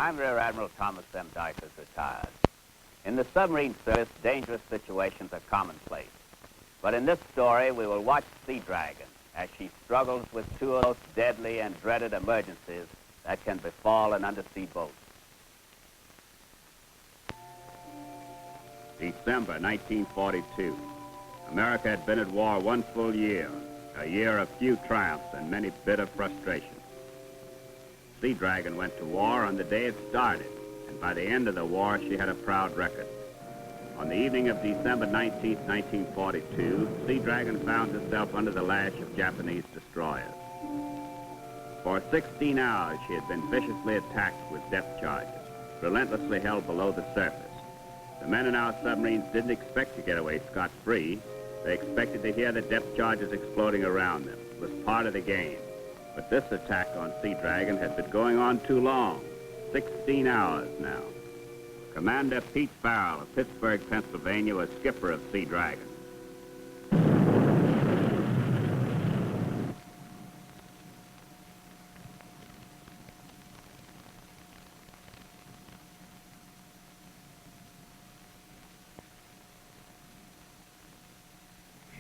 I'm Rear Admiral Thomas M. Dykers, retired. In the submarine service, dangerous situations are commonplace. But in this story, we will watch Seadragon as she struggles with two of those deadly and dreaded emergencies that can befall an undersea boat. December 1942. America had been at war 1 full year, a year of few triumphs and many bitter frustrations. Seadragon went to war on the day it started, and by the end of the war, she had a proud record. On the evening of December 19, 1942, Seadragon found herself under the lash of Japanese destroyers. For 16 hours, she had been viciously attacked with depth charges, relentlessly held below the surface. The men in our submarines didn't expect to get away scot-free. They expected to hear the depth charges exploding around them. It was part of the game. But this attack on Seadragon had been going on too long, 16 hours now. Commander Pete Farrell of Pittsburgh, Pennsylvania, was skipper of Seadragon.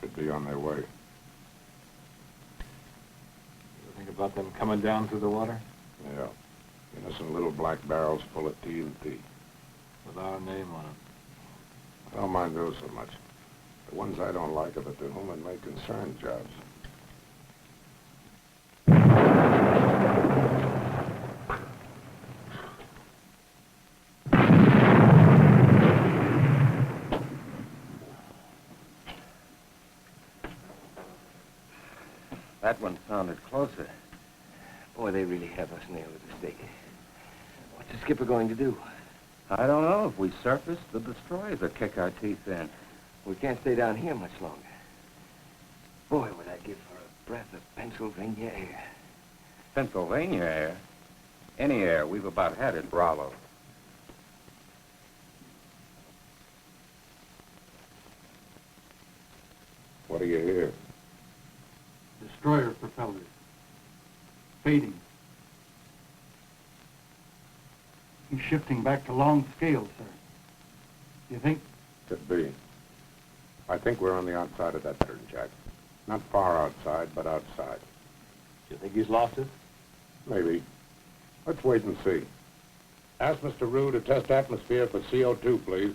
Should be on their way. About them coming down through the water? Yeah. Innocent little black barrels full of TNT. With our name on them. I don't mind those so much. The ones I don't like are the to whom it may concern jobs. That one sounded closer. Boy, they really have us nailed to the stake. What's the skipper going to do? I don't know. If we surface, the destroyers will kick our teeth in. We can't stay down here much longer. Boy, would I give for a breath of Pennsylvania air. Pennsylvania air? Any air. We've about had it, Bravo. What do you hear? Destroyer propellers. Fading. He's shifting back to long scale, sir. You think? Could be. I think we're on the outside of that pattern, Jack. Not far outside, but outside. Do you think he's lost it? Maybe. Let's wait and see. Ask Mr. Rue to test atmosphere for CO2, please.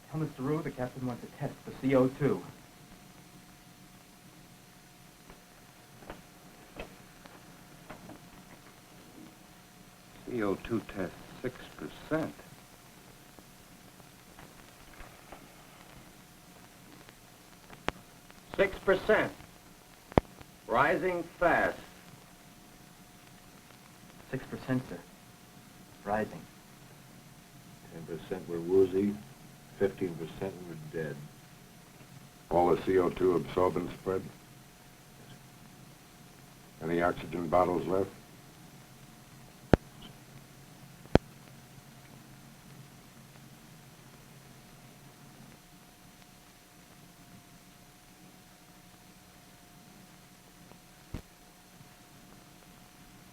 Tell Mr. Rue the captain wants a test for CO2. CO2 test 6%. Rising fast. 6%, sir. Rising. 10% were woozy, 15% were dead. All the CO2 absorbent spread? Any oxygen bottles left?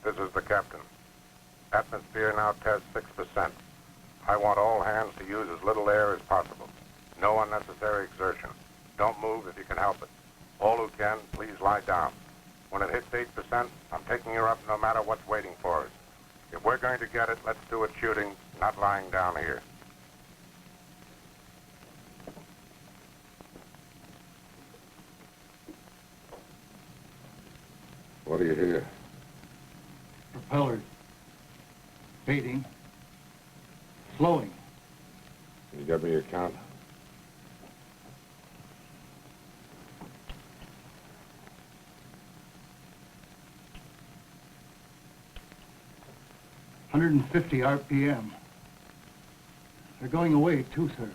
This is the captain. Atmosphere now tests 6%. I want all hands to use as little air as possible. No unnecessary exertion. Don't move if you can help it. All who can, please lie down. When it hits 8%, I'm taking her up no matter what's waiting for us. If we're going to get it, let's do it shooting, not lying down here. What do you hear? Propellers. Fading. Slowing. Can you give me your count? $150 RPM. They're going away, too, sir.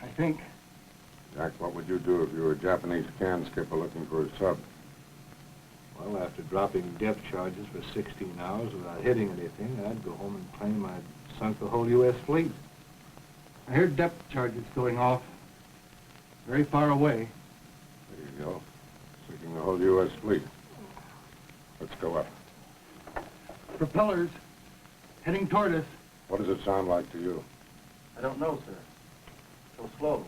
I think. Jack, what would you do if you were a Japanese can skipper looking for a sub? Well, after dropping depth charges for 16 hours without hitting anything, I'd go home and claim I'd sunk the whole U.S. fleet. I heard depth charges going off very far away. There you go. Sinking the whole U.S. fleet. Let's go up. Propellers Heading toward us. What does it sound like to you? I don't know, sir. So slow.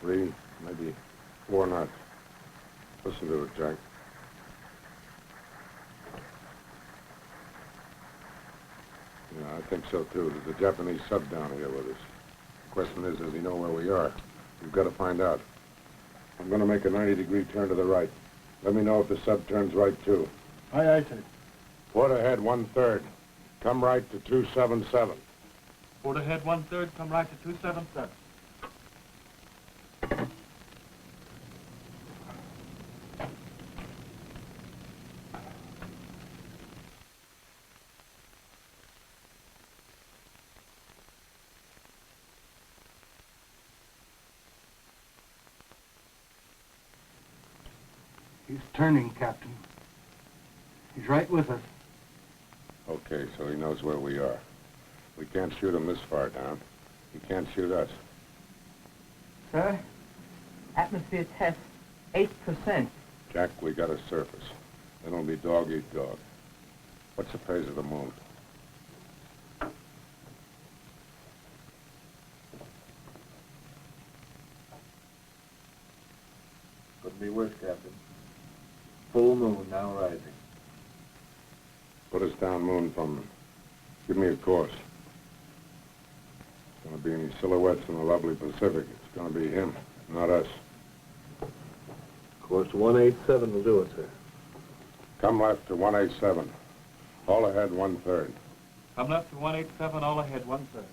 3, maybe 4 knots. Listen to it, Jack. Yeah, I think so, too. There's a Japanese sub down here with us. The question is, does he know where we are? We've got to find out. I'm going to make a 90-degree turn to the right. Let me know if the sub turns right, too. Aye, sir. Port ahead 1/3. Come right to 277. Port ahead 1/3, come right to 277. He's turning, Captain. He's right with us. Okay, so he knows where we are. We can't shoot him this far down. He can't shoot us. Sir, atmosphere test, 8%. Jack, we got to surface. Then it'll be dog eat dog. What's the phase of the moon? Couldn't be worse, Captain. Full moon now rising. Put us down moon from. Give me a course. Going to be any silhouettes in the lovely Pacific. It's going to be him, not us. Course 187 will do it, sir. Come left to 187. All ahead 1/3. Come left to 187, all ahead 1/3.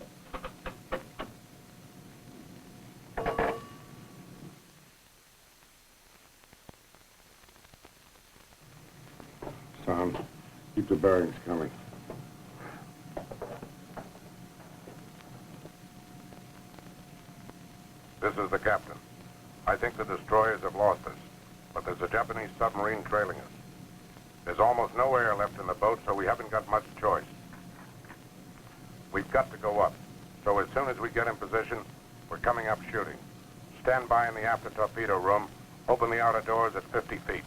Tom, keep the bearings coming. This is the captain. I think the destroyers have lost us, but there's a Japanese submarine trailing us. There's almost no air left in the boat, so we haven't got much choice. We've got to go up, so as soon as we get in position, we're coming up shooting. Stand by in the after torpedo room, open the outer doors at 50 feet.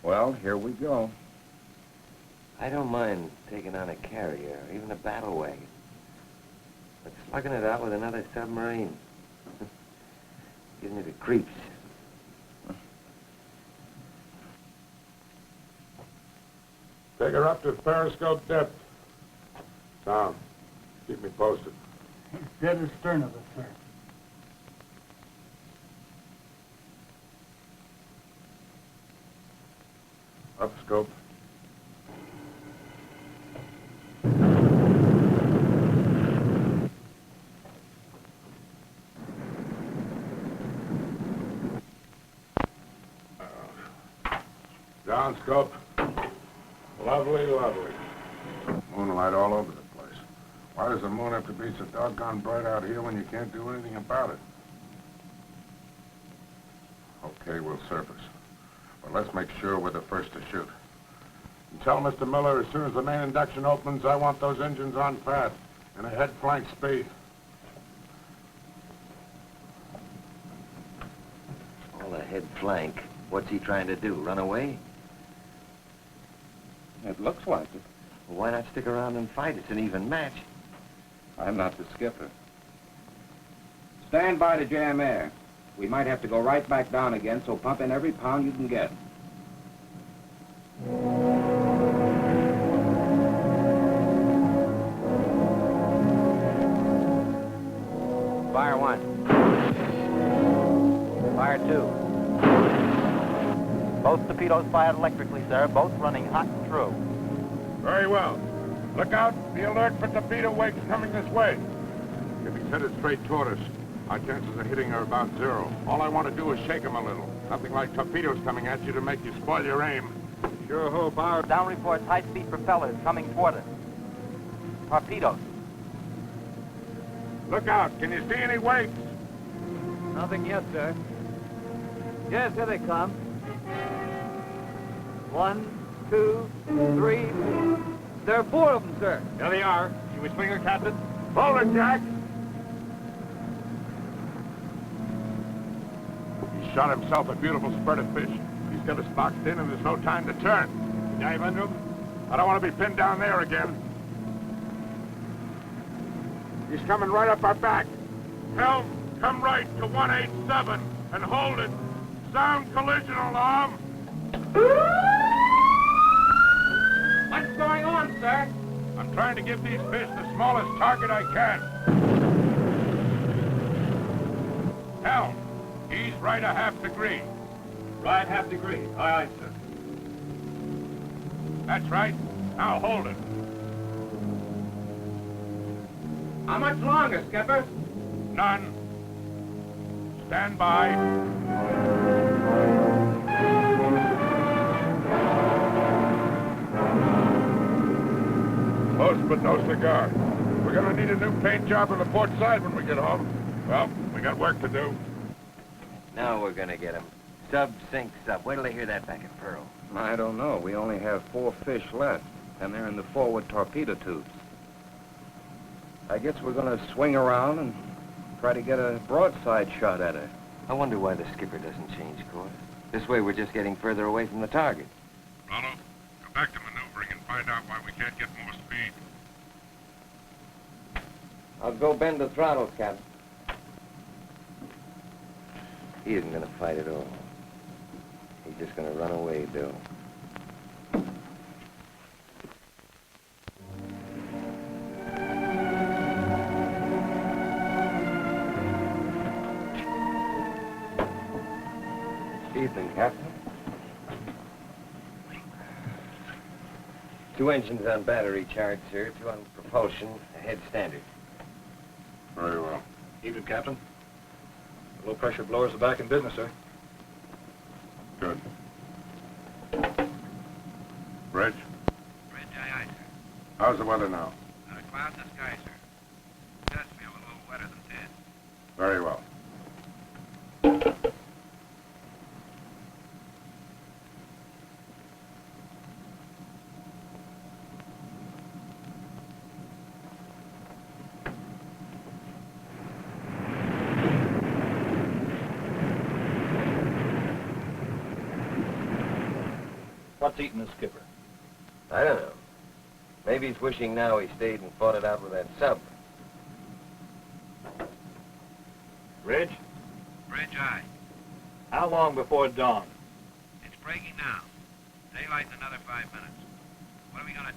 Well, here we go. I don't mind taking on a carrier, or even a battle wagon. But slugging it out with another submarine gives me the creeps. Take her up to periscope depth. Tom, keep me posted. He's dead astern of us, sir. Up scope. Down scope. Lovely, lovely. Moonlight all over the place. Why does the moon have to be so doggone bright out here when you can't do anything about it? Okay, we'll surface. But let's make sure we're the first to shoot. And tell Mr. Miller as soon as the main induction opens, I want those engines on fast and a head flank speed. All ahead flank. What's he trying to do, run away? It looks like it. Well, why not stick around and fight? It's an even match. I'm not the skipper. Stand by to jam air. We might have to go right back down again, so pump in every pound you can get. Fire 1. Fire 2. Both torpedoes fired electrically, sir. Both running hot and true. Very well. Look out. Be alert for torpedo wakes coming this way. If he's headed straight toward us, our chances of hitting are about 0. All I want to do is shake him a little. Nothing like torpedoes coming at you to make you spoil your aim. Sure hope our... Down reports high-speed propellers coming toward us. Torpedoes. Look out. Can you see any wakes? Nothing yet, sir. Yes, here they come. 1, 2, 3. There are 4 of them, sir. There they are. Should we swing her, Captain? Hold it, Jack. He shot himself a beautiful spurt of fish. He's got us boxed in and there's no time to turn. Dive under him? I don't want to be pinned down there again. He's coming right up our back. Helm, come right to 187 and hold it. Sound collision alarm. What's going on, sir? I'm trying to give these fish the smallest target I can. Helm, ease right a half degree. Right half degree. Aye, aye, sir. That's right. Now hold it. How much longer, Skipper? None. Stand by. Close but no cigar. We're gonna need a new paint job on the port side when we get home. Well, we got work to do. Now we're gonna get him. Sub, sink, sub. Wait till they hear that back at Pearl. I don't know. We only have 4 fish left, and they're in the forward torpedo tubes. I guess we're gonna swing around and try to get a broadside shot at her. I wonder why the skipper doesn't change course. This way we're just getting further away from the target. Rollo, go back to maneuvering and find out why we can't get more speed. I'll go bend the throttles, Captain. He isn't gonna fight at all. He's just gonna run away, Bill. Evening, Captain. 2 engines on battery charge, sir. 2 on propulsion, ahead standard. Very well. Evening, Captain. The low-pressure blowers are back in business, sir. Good. Bridge? Bridge, aye, aye, sir. How's the weather now? Not a cloud in the sky, sir. It does feel a little wetter than 10. Very well. What's eating the skipper? I don't know. Maybe he's wishing now he stayed and fought it out with that sub. Ridge? Bridge, aye. How long before dawn? It's breaking now. Daylight in another 5 minutes. What are we gonna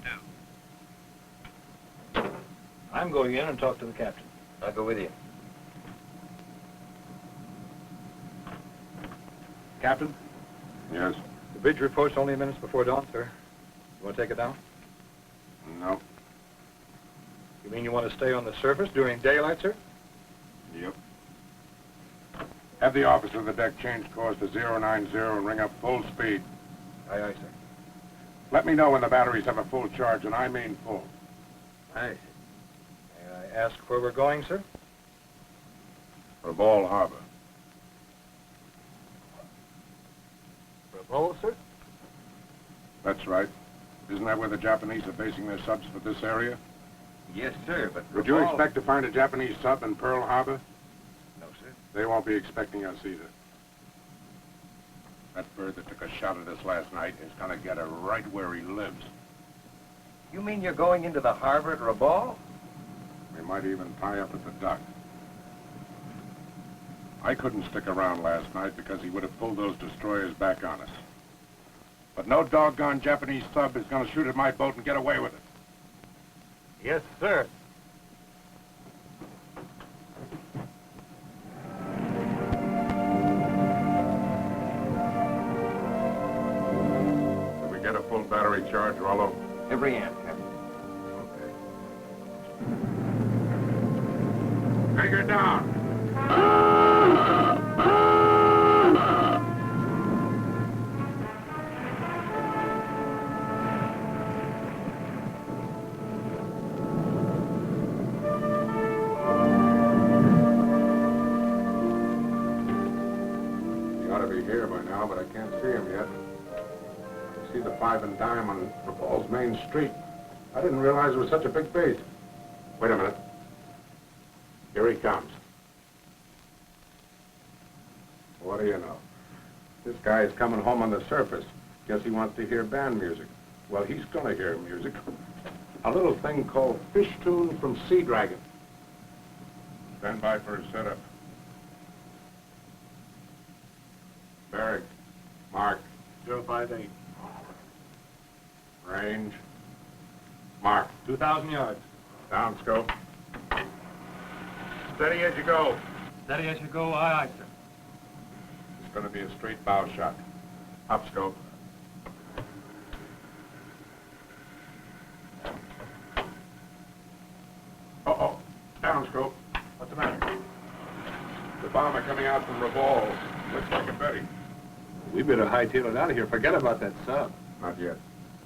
do? I'm going in and talk to the captain. I'll go with you. Captain, Yes? the bridge report's only minutes before dawn, sir. You want to take it down? No. You mean you want to stay on the surface during daylight, sir? Yep. Have the officer of the deck change course to 090 and ring up full speed. Aye, aye, sir. Let me know when the batteries have a full charge, and I mean full. Aye. May I ask where we're going, sir? Rabaul Harbor. Rabaul, sir? That's right. Isn't that where the Japanese are basing their subs for this area? Yes, sir, but... Would you expect to find a Japanese sub in Pearl Harbor? No, sir. They won't be expecting us either. That bird that took a shot at us last night is gonna get her right where he lives. You mean you're going into the harbor at Rabaul? We might even tie up at the dock. I couldn't stick around last night because he would have pulled those destroyers back on us. But no doggone Japanese sub is gonna shoot at my boat and get away with it. Yes, sir. Did we get a full battery charge, Rollo? Every amp, Captain. Okay. Take her down. He ought to be here by now, but I can't see him yet. I see the 5 and dime on Rabaul's main street. I didn't realize it was such a big base. Wait a minute. Here he comes. What do you know? This guy is coming home on the surface. Guess he wants to hear band music. Well, he's gonna hear music. A little thing called Fish Tune from Seadragon. Stand by for his setup. Barry, mark. 058. Range. Mark. 2,000 yards. Down scope. Steady as you go. Steady as you go, aye, aye, sir. It's gonna be a straight bow shot. Up scope. Uh-oh. Down scope. What's the matter? The bomber coming out from Rabaul. Looks like a Betty. We better hightail it out of here. Forget about that sub. Not yet.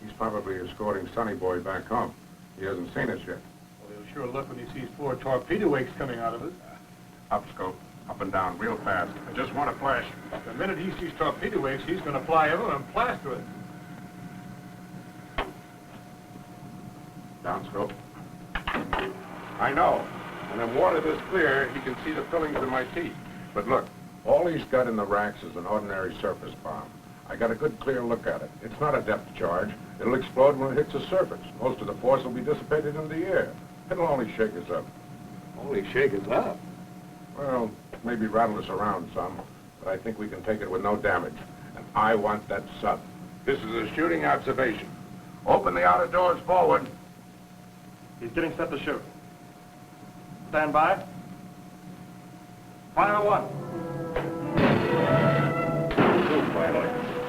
He's probably escorting Sonny Boy back home. He hasn't seen us yet. Well, he'll sure look when he sees 4 torpedo wakes coming out of it. Up scope. Up and down real fast. I just want a flash. The minute he sees torpedo wakes, he's going to fly over and plaster it. Down scope. I know. When in water this clear, he can see the fillings in my teeth. But look, all he's got in the racks is an ordinary surface bomb. I got a good clear look at it. It's not a depth charge. It'll explode when it hits the surface. Most of the force will be dissipated in the air. It'll only shake us up. Only shake us up? Well, maybe rattle us around some, but I think we can take it with no damage. And I want that sub. This is a shooting observation. Open the outer doors forward. He's getting set to shoot. Stand by. Fire 1.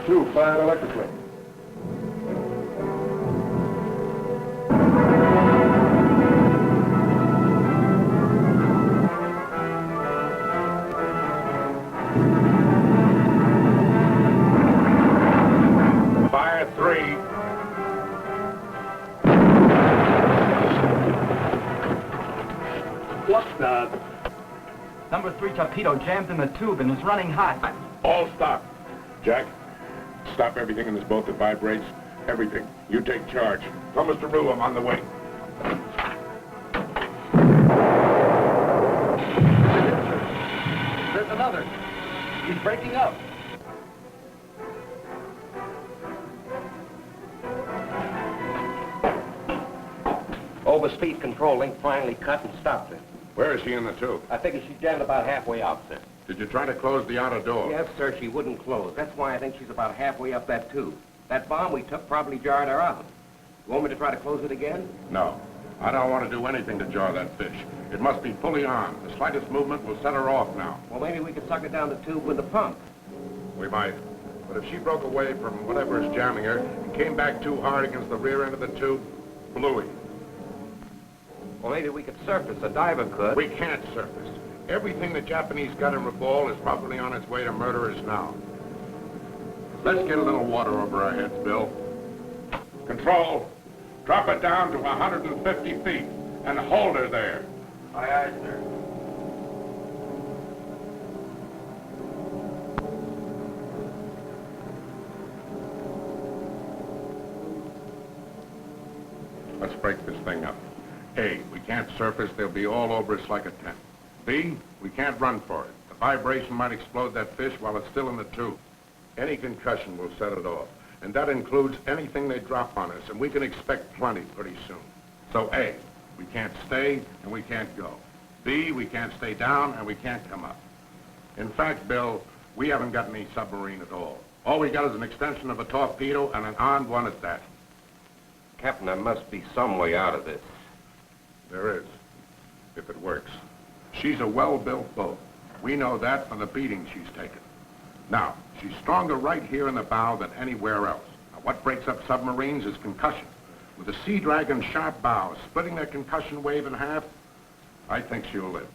Two fired electrically. Fire 3. What the? Number 3 torpedo jammed in the tube and is running hot. All stop. Jack, stop everything in this boat that vibrates. Everything. You take charge. Tell Mr. Rue I'm on the way. There's another. He's breaking up. Overspeed control link finally cut and stopped it. Where is she in the tube? I figure she jammed about halfway out, sir. Did you try to close the outer door? Yes, sir, she wouldn't close. That's why I think she's about halfway up that tube. That bomb we took probably jarred her out. You want me to try to close it again? No. I don't want to do anything to jar that fish. It must be fully on. The slightest movement will set her off now. Well, maybe we could suck it down the tube with the pump. We might. But if she broke away from whatever is jamming her and came back too hard against the rear end of the tube, bluey. Well, maybe we could surface. A diver could. We can't surface. Everything the Japanese got in Rabaul is probably on its way to murder us now. Let's get a little water over our heads, Bill. Control, drop it down to 150 feet and hold her there. Aye, aye, sir. Let's break this thing up. A, we can't surface. They'll be all over us like a tent. B, we can't run for it. The vibration might explode that fish while it's still in the tube. Any concussion will set it off. And that includes anything they drop on us, and we can expect plenty pretty soon. So A, we can't stay and we can't go. B, we can't stay down and we can't come up. In fact, Bill, we haven't got any submarine at all. All we got is an extension of a torpedo and an armed one at that. Captain, there must be some way out of this. There is, if it works. She's a well-built boat. We know that from the beating she's taken. Now, she's stronger right here in the bow than anywhere else. Now, what breaks up submarines is concussion. With the Seadragon's sharp bow splitting that concussion wave in half, I think she'll live.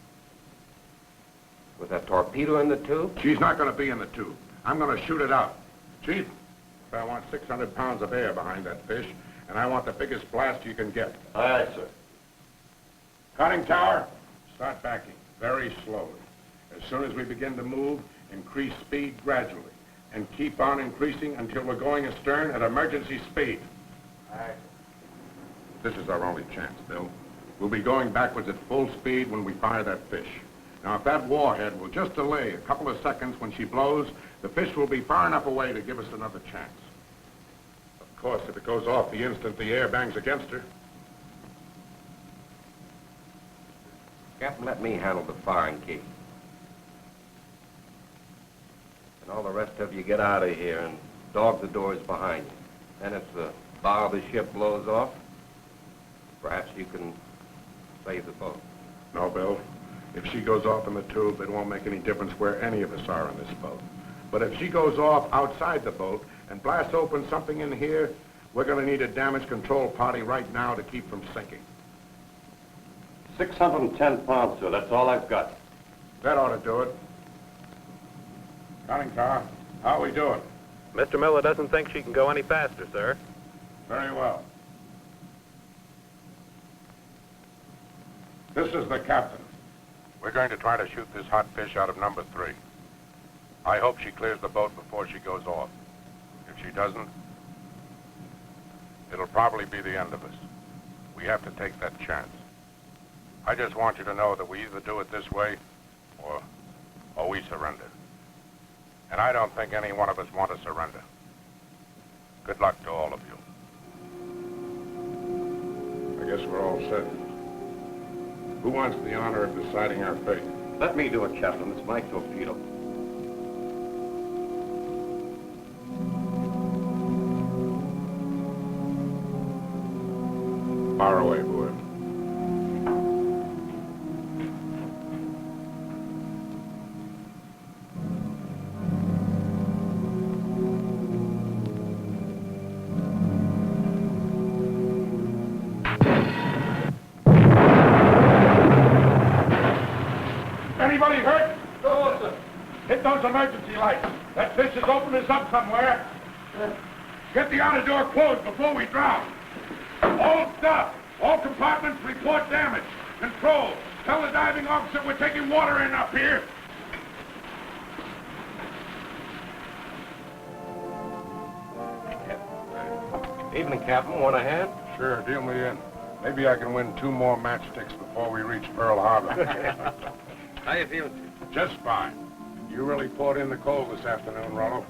With that torpedo in the tube? She's not going to be in the tube. I'm going to shoot it out. Chief, I want 600 pounds of air behind that fish, and I want the biggest blast you can get. Aye, aye, sir. Conning tower, start backing, very slowly. As soon as we begin to move, increase speed gradually, and keep on increasing until we're going astern at emergency speed. Aye. This is our only chance, Bill. We'll be going backwards at full speed when we fire that fish. Now, if that warhead will just delay a couple of seconds when she blows, the fish will be far enough away to give us another chance. Of course, if it goes off the instant the air bangs against her. Captain, let me handle the firing key. And all the rest of you get out of here and dog the doors behind you. Then if the bow of the ship blows off, perhaps you can save the boat. No, Bill. If she goes off in the tube, it won't make any difference where any of us are in this boat. But if she goes off outside the boat and blasts open something in here, we're going to need a damage control party right now to keep from sinking. 610 pounds, sir. That's all I've got. That ought to do it. Conning Carr, how are we doing? Mr. Miller doesn't think she can go any faster, sir. Very well. This is the captain. We're going to try to shoot this hot fish out of number 3. I hope she clears the boat before she goes off. If she doesn't, it'll probably be the end of us. We have to take that chance. I just want you to know that we either do it this way or we surrender. And I don't think any one of us want to surrender. Good luck to all of you. I guess we're all set. Who wants the honor of deciding our fate? Let me do it, Captain. It's my torpedo. Far away, boy. Anybody hurt? No, sir. Hit those emergency lights. That fish has opened us up somewhere. Get the outer door closed before we drown. All stop. All compartments report damage. Control. Tell the diving officer we're taking water in up here. Evening, Captain. Want a hand? Sure, deal me in. Maybe I can win 2 more matchsticks before we reach Pearl Harbor. How you feeling? Just fine. You really poured in the coal this afternoon, Rollo.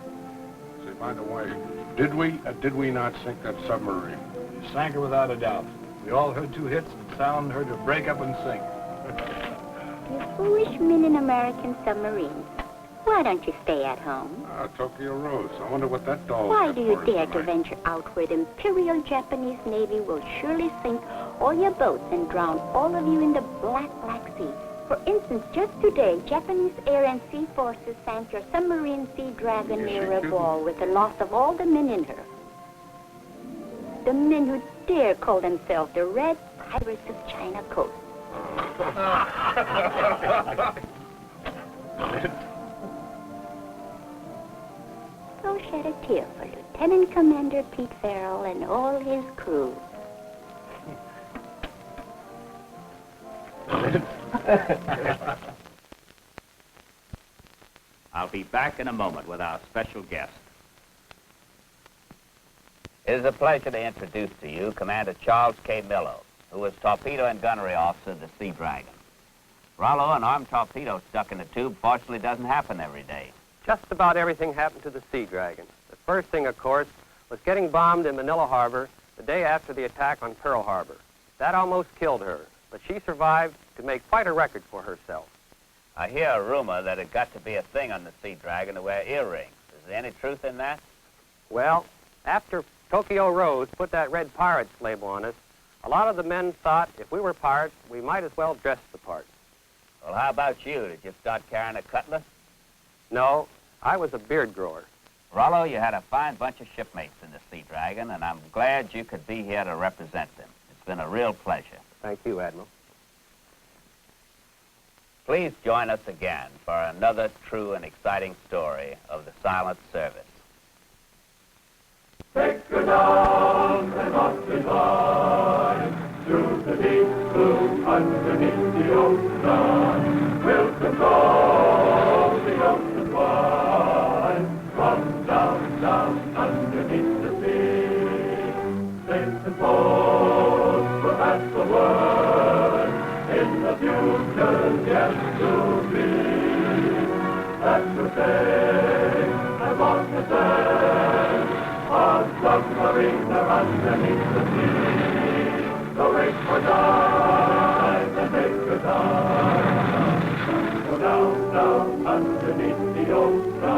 Say, by the way, did we or did we not sink that submarine? You sank her without a doubt. We all heard 2 hits and sound heard her break up and sink. You foolish men in American submarines. Why don't you stay at home? Tokyo Rose. I wonder what that doll Why got do you for us dare to tonight. venture out where the Imperial Japanese Navy will surely sink all your boats and drown all of you in the Black Sea? For instance, just today, Japanese air and sea forces sank your submarine Seadragon near Rabaul with the loss of all the men in her. The men who dare call themselves the Red Pirates of China Coast. So shed a tear for Lieutenant Commander Pete Farrell and all his crew. I'll be back in a moment with our special guest. It is a pleasure to introduce to you Commander Charles K. Millo, who was torpedo and gunnery officer of the Seadragon. Rollo, an armed torpedo stuck in a tube fortunately doesn't happen every day. Just about everything happened to the Seadragon. The first thing, of course, was getting bombed in Manila Harbor the day after the attack on Pearl Harbor. That almost killed her, but she survived to make quite a record for herself. I hear a rumor that it got to be a thing on the Seadragon to wear earrings. Is there any truth in that? Well, after Tokyo Rose put that red pirates label on us, a lot of the men thought if we were pirates, we might as well dress the part. Well, how about you? Did you start carrying a cutlass? No, I was a beard grower. Rollo, you had a fine bunch of shipmates in the Seadragon, and I'm glad you could be here to represent them. It's been a real pleasure. Thank you, Admiral. Please join us again for another true and exciting story of the silent service. Take her down and not divine through the deep blue underneath the ocean. We'll control the ocean wide from down underneath the sea. Safe and forth, but that's the word in the future, yes, to say, as long as there's a submarine there underneath the sea. So wait for dive and make a dive. Go down, down underneath the ocean.